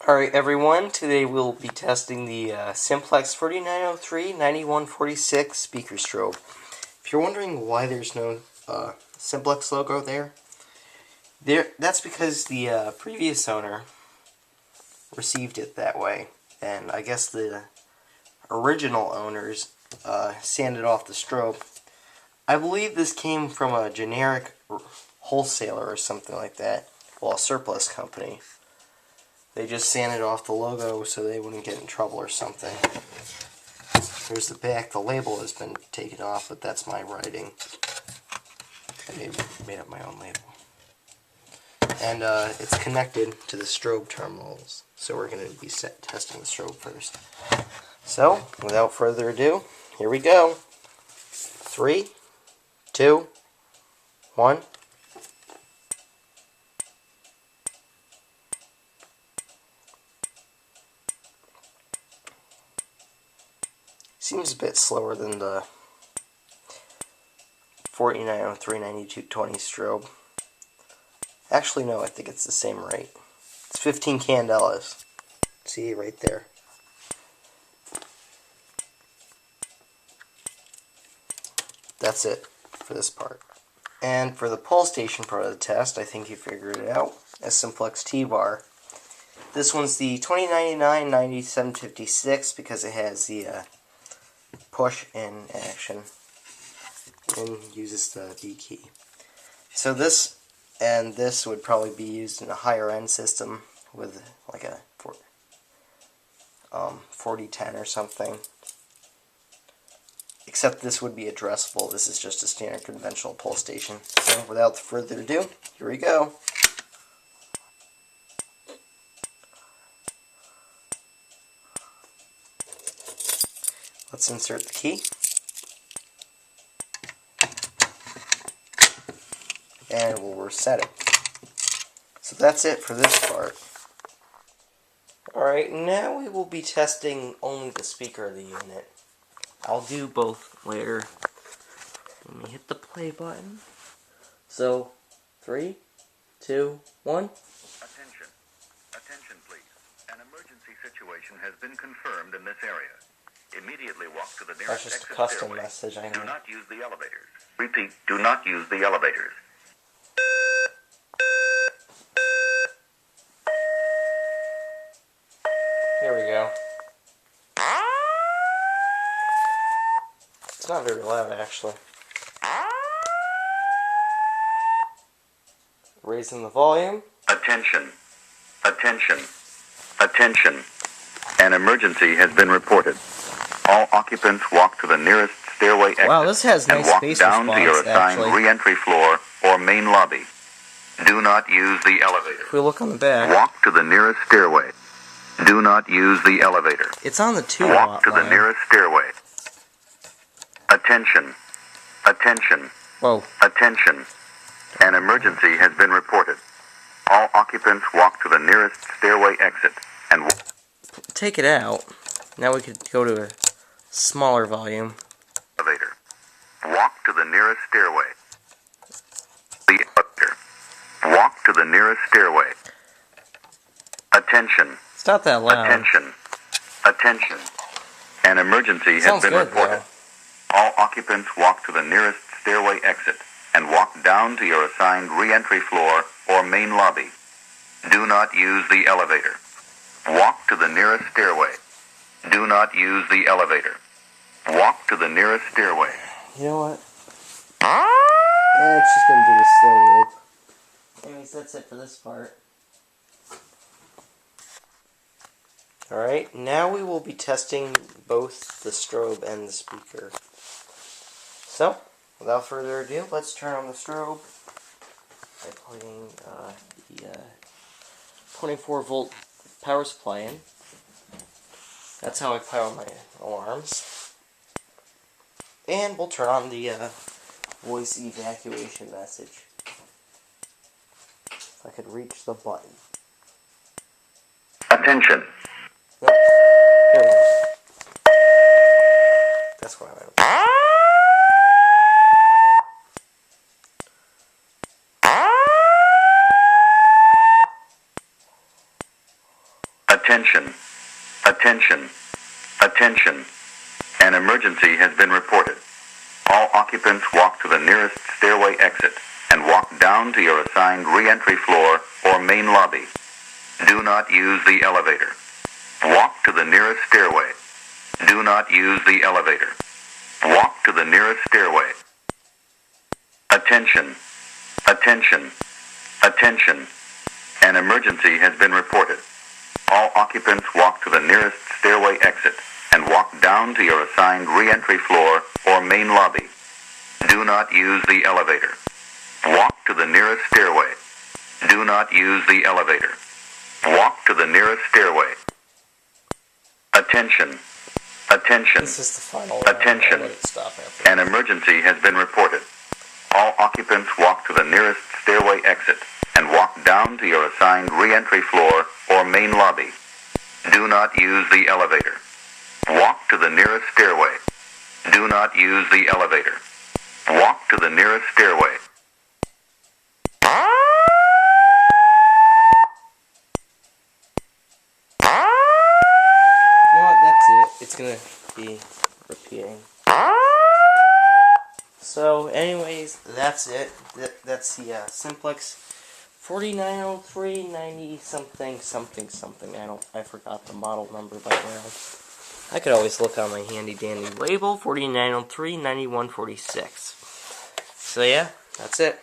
Alright everyone, today we'll be testing the Simplex 4903-9146 speaker strobe. If you're wondering why there's no Simplex logo that's because the previous owner received it that way, and I guess the original owners sanded off the strobe. I believe this came from a generic wholesaler or something like that, well, a surplus company. They just sanded off the logo so they wouldn't get in trouble or something. Here's the back. The label has been taken off, but that's my writing. I made up my own label. And it's connected to the strobe terminals. So we're going to be testing the strobe first. So, without further ado, here we go. 3, 2, 1. Seems a bit slower than the 4903-9220 strobe. Actually, no, I think it's the same rate. It's 15 candelas. See, right there. That's it for this part. And for the pull station part of the test, I think you figured it out. A Simplex T-bar. This one's the 2099-9756 because it has the push in action and uses the B key. So this and this would probably be used in a higher end system with like a 4010 or something. Except this would be addressable. This is just a standard conventional pull station. So without further ado, here we go. Let's insert the key. And we'll reset it. So that's it for this part. Alright, now we will be testing only the speaker of the unit. I'll do both later. Let me hit the play button. So, 3, 2, 1. Attention please. An emergency situation has been confirmed in this area. Immediately walk to the nearest That's just a exit custom stairway. message, I know. Do not use the elevators. Repeat, do not use the elevators. Here we go. It's not very loud, actually. Raising the volume. Attention. Attention. Attention. An emergency has been reported. All occupants walk to the nearest stairway exit. Wow, this has nice and walk space down response, to your assigned actually. re-entry floor or main lobby. Do not use the elevator. If we look on the back, Walk to the nearest stairway. Do not use the elevator. it's on the 2 Walk watt to the line. nearest stairway. Attention. Attention. Whoa. Attention. An emergency has been reported. All occupants walk to the nearest stairway exit and Take it out. Now we could go to a smaller volume. elevator. Walk to the nearest stairway. The elevator. Walk to the nearest stairway. Attention. It's not that loud. Attention. Attention. An emergency has Sounds been good, reported. All occupants walk to the nearest stairway exit and walk down to your assigned re-entry floor or main lobby. Do not use the elevator. Walk to the nearest stairway. Do not use the elevator. Walk to the nearest stairway. You know what? It's just gonna do the slow rope. Anyways, that's it for this part. Alright, now we will be testing both the strobe and the speaker. So, without further ado, let's turn on the strobe by putting the 24 volt power supply in. That's how I power my alarms. And we'll turn on the voice evacuation message. If I could reach the button. Attention. Nope. Here we go. That's what I went with. Attention. Attention. Attention. An emergency has been reported. All occupants walk to the nearest stairway exit and walk down to your assigned re-entry floor or main lobby. Do not use the elevator. Walk to the nearest stairway. Do not use the elevator. Walk to the nearest stairway. Attention. Attention. Attention. An emergency has been reported. All occupants walk to the nearest stairway exit and walk down to your assigned re-entry floor or main lobby. Do not use the elevator. Walk to the nearest stairway. Do not use the elevator. Walk to the nearest stairway. Attention. Attention. This is the final round. Attention. I'll let it stop after. An emergency has been reported. All occupants walk to the nearest stairway exit and walk down to your assigned re-entry floor or main lobby. Do not use the elevator. Walk to the nearest stairway. Do not use the elevator. Walk to the nearest stairway. You know what? That's it. It's gonna be repeating. So, anyways, that's it. That's the Simplex 490390 something. I forgot the model number by now. I could always look on my handy dandy label, 4903 9146. So yeah, that's it.